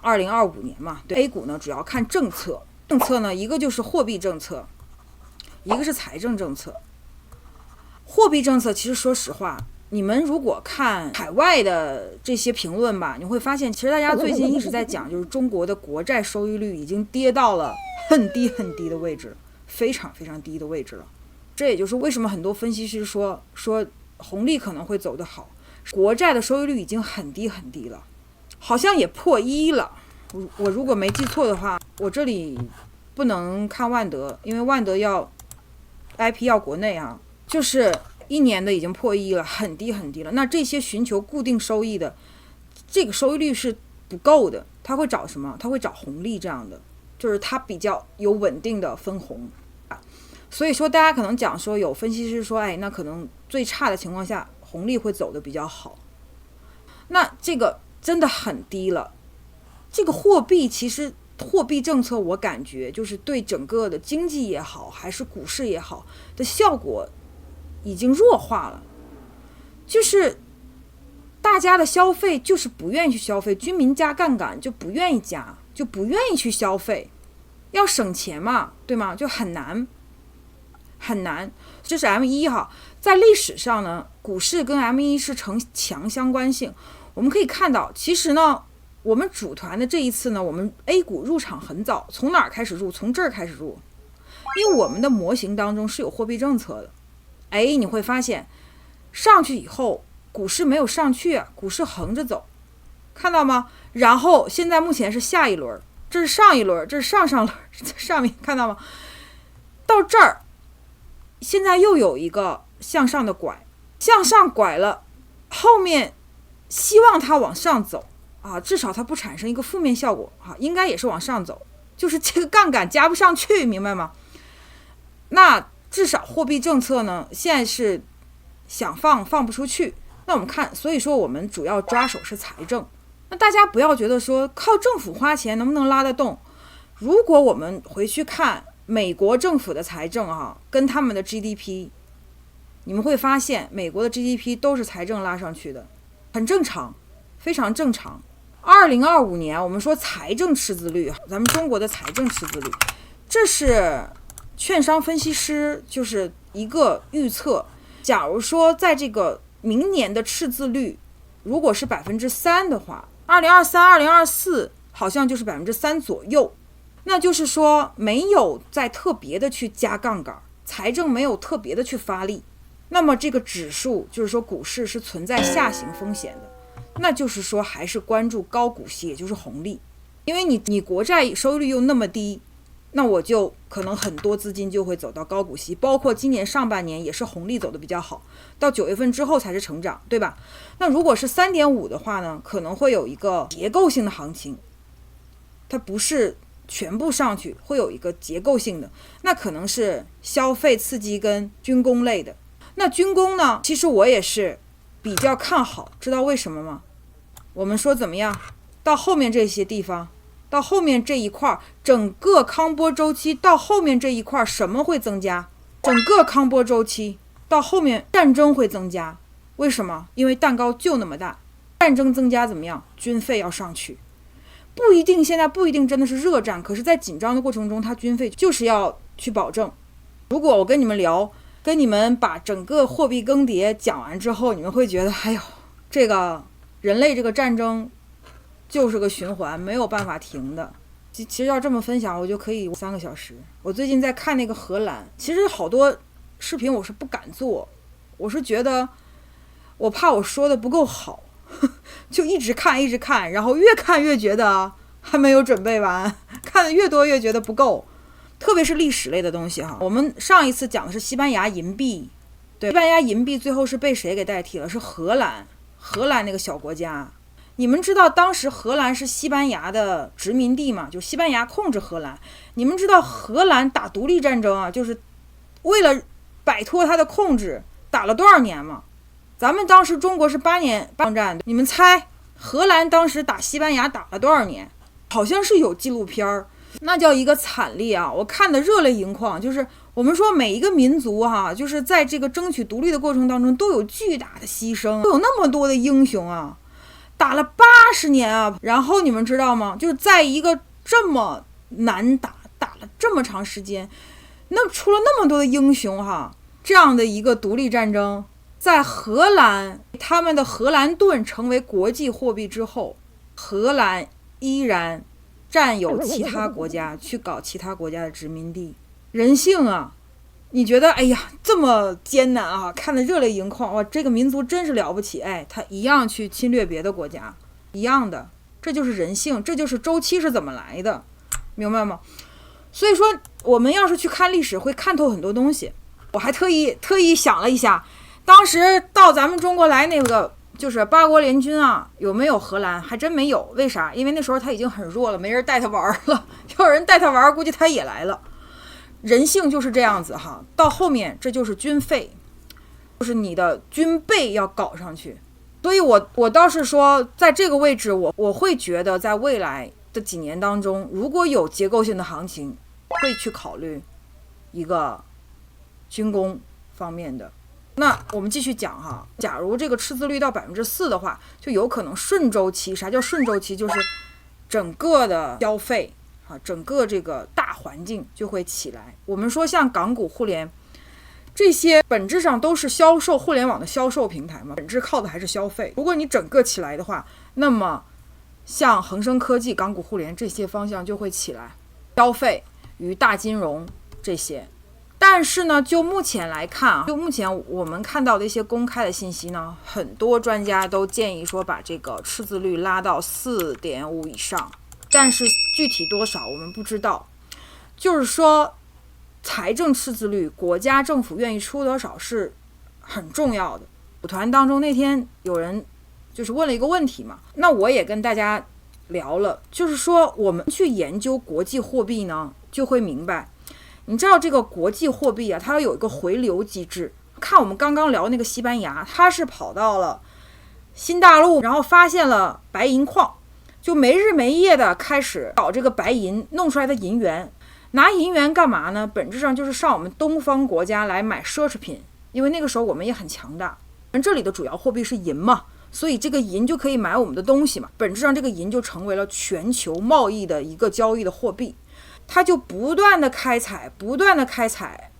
2025年嘛，对 A 股呢主要看政策呢，一个就是货币政策，一个是财政政策。货币政策其实说实话，你们如果看海外的这些评论吧，你会发现其实大家最近一直在讲，就是中国的国债收益率已经跌到了很低很低的位置，非常非常低的位置了。这也就是为什么很多分析师说红利可能会走得好，国债的收益率已经很低很低了，好像也破1了。我如果没记错的话，我这里不能看万德，因为万德要 IP 要国内啊，就是1年的已经破1了，很低很低了。那这些寻求固定收益的，这个收益率是不够的，他会找什么？他会找红利这样的，就是它比较有稳定的分红。所以说大家可能讲说，有分析师说，那可能最差的情况下红利会走得比较好，那这个真的很低了。这个货币政策我感觉就是对整个的经济也好，还是股市也好的效果已经弱化了，就是大家的消费就是不愿意去消费，居民加杠杆就不愿意加，就不愿意去消费，要省钱嘛，对吗？就很难很难。这是 M1 哈，在历史上呢，股市跟 M1 是呈强相关性。我们可以看到，其实呢，我们组团的这一次呢，我们 A 股入场很早，从哪儿开始入？从这儿开始入，因为我们的模型当中是有货币政策的。你会发现上去以后股市没有上去，股市横着走，看到吗？然后现在目前是下一轮，这是上一轮，这是上轮，上面看到吗？到这儿现在又有一个向上的拐，向上拐了，后面希望它往上走啊，至少它不产生一个负面效果啊，应该也是往上走，就是这个杠杆加不上去，明白吗？那至少货币政策呢，现在是想放不出去。那我们看，所以说我们主要抓手是财政。那大家不要觉得说靠政府花钱能不能拉得动。如果我们回去看美国政府的财政跟他们的 GDP， 你们会发现美国的 GDP 都是财政拉上去的，很正常，非常正常。2025年我们说财政赤字率，咱们中国的财政赤字率，这是券商分析师就是一个预测。假如说在这个明年的赤字率如果是 3% 的话，2023、2024好像就是 3% 左右，那就是说没有再特别的去加杠杆，财政没有特别的去发力，那么这个指数就是说股市是存在下行风险的，那就是说还是关注高股息，也就是红利。因为你国债收益率又那么低，那我就可能很多资金就会走到高股息，包括今年上半年也是红利走的比较好，到9月份之后才是成长，对吧？那如果是 3.5 的话呢，可能会有一个结构性的行情，它不是全部上去，会有一个结构性的，那可能是消费刺激跟军工类的。那军工呢，其实我也是比较看好，知道为什么吗？我们说怎么样？到后面这些地方，到后面这一块，整个康波周期到后面这一块，什么会增加？整个康波周期到后面战争会增加。为什么？因为蛋糕就那么大，战争增加怎么样？军费要上去。不一定，现在不一定真的是热战，可是在紧张的过程中，它军费就是要去保证。如果我跟你们聊，跟你们把整个货币更迭讲完之后，你们会觉得这个人类这个战争就是个循环，没有办法停的。其实要这么分享，我就可以3个小时。我最近在看那个荷兰，其实好多视频我是不敢做，我是觉得我怕我说的不够好，就一直看，然后越看越觉得还没有准备完，看的越多越觉得不够，特别是历史类的东西我们上一次讲的是西班牙银币，对，西班牙银币最后是被谁给代替了？是荷兰那个小国家。你们知道当时荷兰是西班牙的殖民地嘛？就西班牙控制荷兰。你们知道荷兰打独立战争就是为了摆脱它的控制，打了多少年嘛？咱们当时中国是8年抗战，你们猜荷兰当时打西班牙打了多少年？好像是有纪录片，那叫一个惨烈啊！我看的热泪盈眶。就是我们说每一个民族就是在这个争取独立的过程当中都有巨大的牺牲，都有那么多的英雄打了80年啊。然后你们知道吗？就是在一个这么难打了这么长时间，那出了那么多的英雄哈，这样的一个独立战争，在荷兰他们的荷兰盾成为国际货币之后，荷兰依然占有其他国家，去搞其他国家的殖民地。人性啊，你觉得哎呀这么艰难啊，看得热泪盈眶，哇，这个民族真是了不起，哎，他一样去侵略别的国家，一样的，这就是人性，这就是周期是怎么来的，明白吗？所以说我们要是去看历史，会看透很多东西。我还特意想了一下，当时到咱们中国来那个就是八国联军啊，有没有荷兰？还真没有。为啥？因为那时候他已经很弱了，没人带他玩了。要有人带他玩，估计他也来了。人性就是这样子哈。到后面这就是军费，就是你的军备要搞上去。所以我倒是说，在这个位置，我会觉得在未来的几年当中，如果有结构性的行情，会去考虑一个军工方面的。那我们继续讲哈，假如这个赤字率到4%的话，就有可能顺周期。啥叫顺周期？就是整个的消费啊，整个这个大环境就会起来。我们说像港股、互联这些，本质上都是销售互联网的销售平台嘛，本质靠的还是消费。如果你整个起来的话，那么像恒生科技、港股、互联这些方向就会起来，消费与大金融这些。但是呢，就目前来看啊，就目前我们看到的一些公开的信息呢，很多专家都建议说把这个赤字率拉到4.5以上，但是具体多少我们不知道。就是说，财政赤字率，国家政府愿意出多少是很重要的。组团当中那天有人就是问了一个问题嘛，那我也跟大家聊了，就是说我们去研究国际货币呢，就会明白。你知道这个国际货币啊，它有一个回流机制。看我们刚刚聊那个西班牙，它是跑到了新大陆，然后发现了白银矿，就没日没夜的开始搞这个白银，弄出来的银元。拿银元干嘛呢？本质上就是上我们东方国家来买奢侈品，因为那个时候我们也很强大。这里的主要货币是银嘛，所以这个银就可以买我们的东西嘛。本质上这个银就成为了全球贸易的一个交易的货币。他就不断的开采，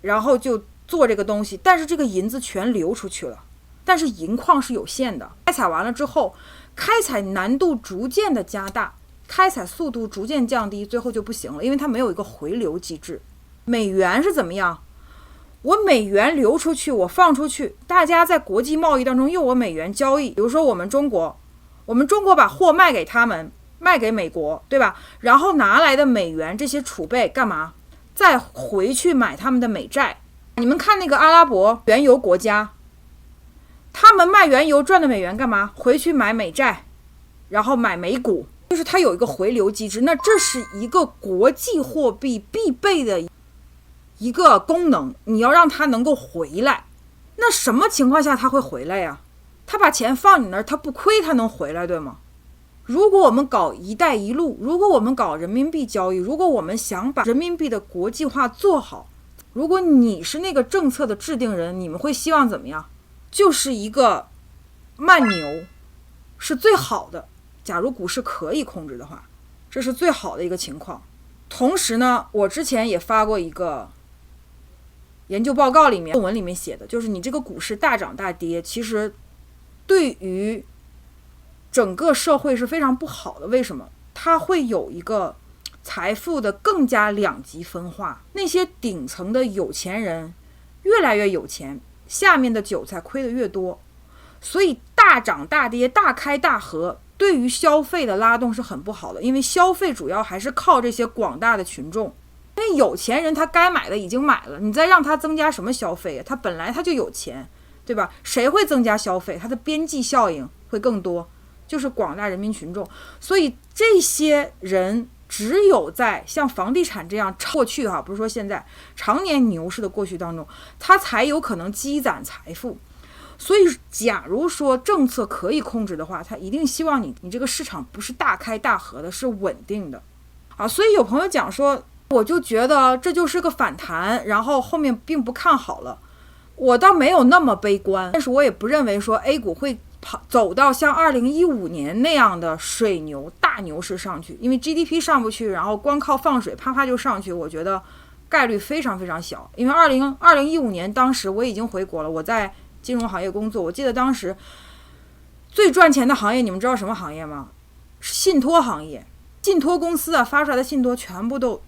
然后就做这个东西，但是这个银子全流出去了。但是银矿是有限的，开采完了之后，开采难度逐渐的加大，开采速度逐渐降低，最后就不行了，因为它没有一个回流机制。美元是怎么样？我美元流出去，我放出去，大家在国际贸易当中用我美元交易。比如说我们中国把货卖给他们，卖给美国，对吧？然后拿来的美元这些储备干嘛？再回去买他们的美债。你们看那个阿拉伯原油国家，他们卖原油赚的美元干嘛？回去买美债，然后买美股，就是它有一个回流机制。那这是一个国际货币必备的一个功能，你要让它能够回来。那什么情况下它会回来呀？他把钱放你那儿，他不亏，他能回来，对吗？如果我们搞一带一路，如果我们搞人民币交易，如果我们想把人民币的国际化做好，如果你是那个政策的制定人，你们会希望怎么样？就是一个慢牛是最好的。假如股市可以控制的话，这是最好的一个情况。同时呢，我之前也发过一个研究报告，里面论文里面写的就是你这个股市大涨大跌，其实对于整个社会是非常不好的。为什么？它会有一个财富的更加两极分化，那些顶层的有钱人越来越有钱，下面的韭菜亏得越多。所以大涨大跌、大开大合对于消费的拉动是很不好的，因为消费主要还是靠这些广大的群众。因为有钱人他该买的已经买了，你再让他增加什么消费？他本来他就有钱，对吧？谁会增加消费？他的边际效应会更多，就是广大人民群众。所以这些人只有在像房地产这样过去不是说现在常年牛市的过去当中，他才有可能积攒财富。所以假如说政策可以控制的话，他一定希望你这个市场不是大开大合的，是稳定的所以有朋友讲说，我就觉得这就是个反弹，然后后面并不看好了。我倒没有那么悲观，但是我也不认为说 A 股会走到像2015年那样的水牛大牛市上去，因为 GDP 上不去，然后光靠放水啪啪就上去，我觉得概率非常非常小。因为2015年当时我已经回国了，我在金融行业工作，我记得当时最赚钱的行业，你们知道什么行业吗？是信托行业，信托公司啊发出来的信托全部都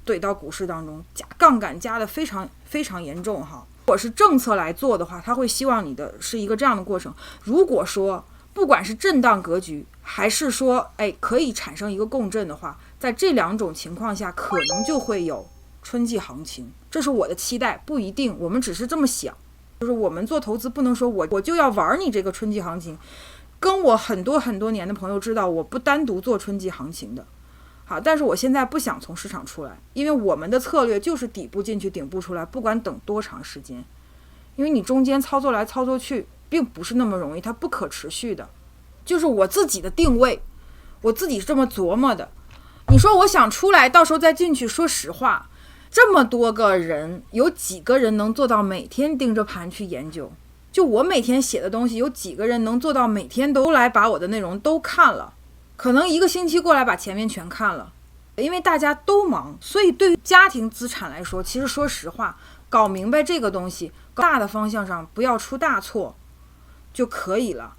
怼到股市当中，加杠杆加的非常非常严重哈。如果是政策来做的话，他会希望你的是一个这样的过程。如果说不管是震荡格局，还是说可以产生一个共振的话，在这两种情况下，可能就会有春季行情。这是我的期待，不一定，我们只是这么想。就是我们做投资不能说我就要玩你这个春季行情。跟我很多很多年的朋友知道，我不单独做春季行情的。好，但是我现在不想从市场出来，因为我们的策略就是底部进去，顶部出来，不管等多长时间。因为你中间操作来操作去，并不是那么容易，它不可持续的。就是我自己的定位，我自己是这么琢磨的。你说我想出来，到时候再进去，说实话，这么多个人，有几个人能做到每天盯着盘去研究？就我每天写的东西，有几个人能做到每天都来把我的内容都看了？可能一个星期过来把前面全看了，因为大家都忙，所以对于家庭资产来说，其实说实话，搞明白这个东西，大的方向上不要出大错就可以了。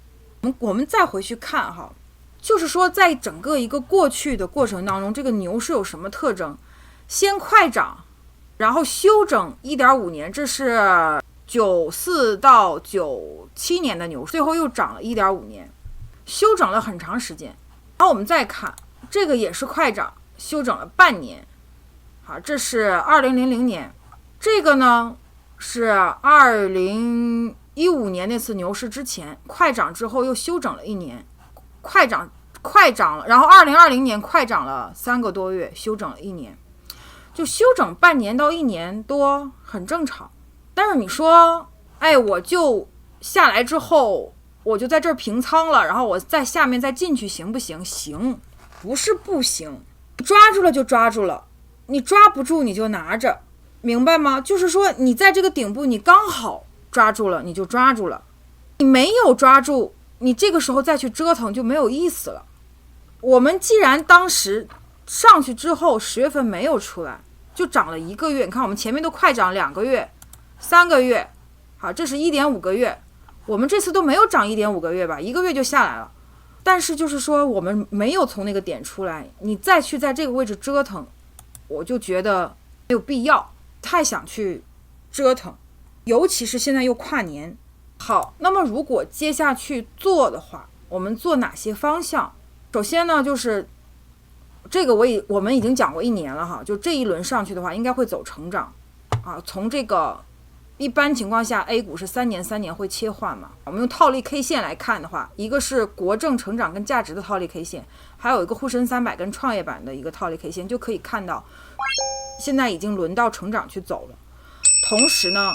我们再回去看哈，就是说在整个一个过去的过程当中，这个牛市有什么特征？先快涨，然后休整 1.5 年，这是94到97年的牛市，最后又涨了 1.5 年，休整了很长时间。然后我们再看这个也是快涨，休整了半年。好，这是2000年，这个呢是2015年那次牛市之前，快涨之后又休整了1年，快涨了，然后2020年快涨了3个多月，休整了1年，就休整半年到1年多，很正常。但是你说，我就下来之后，我就在这儿平仓了，然后我在下面再进去行不行？行，不是不行，抓住了就抓住了，你抓不住你就拿着，明白吗？就是说你在这个顶部你刚好抓住了，你就抓住了，你没有抓住，你这个时候再去折腾就没有意思了。我们既然当时上去之后10月份没有出来，就涨了1个月，你看我们前面都快涨2个月、3个月，好，这是1.5个月，我们这次都没有涨1.5个月吧，1个月就下来了。但是就是说我们没有从那个点出来，你再去在这个位置折腾，我就觉得没有必要，太想去折腾，尤其是现在又跨年。好，那么如果接下去做的话，我们做哪些方向？首先呢，就是这个我们已经讲过1年了哈，就这一轮上去的话，应该会走成长啊。从这个一般情况下 A 股是3年会切换嘛，我们用套利 K 线来看的话，一个是国证成长跟价值的套利 K 线，还有一个沪深300跟创业板的一个套利 K 线，就可以看到现在已经轮到成长去走了。同时呢，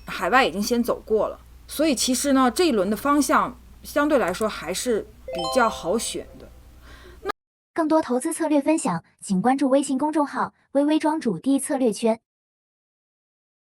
海外已经先走过了，所以其实呢，这一轮的方向相对来说还是比较好选的。更多投资策略分享，请关注微信公众号“微微庄主第一策略圈”。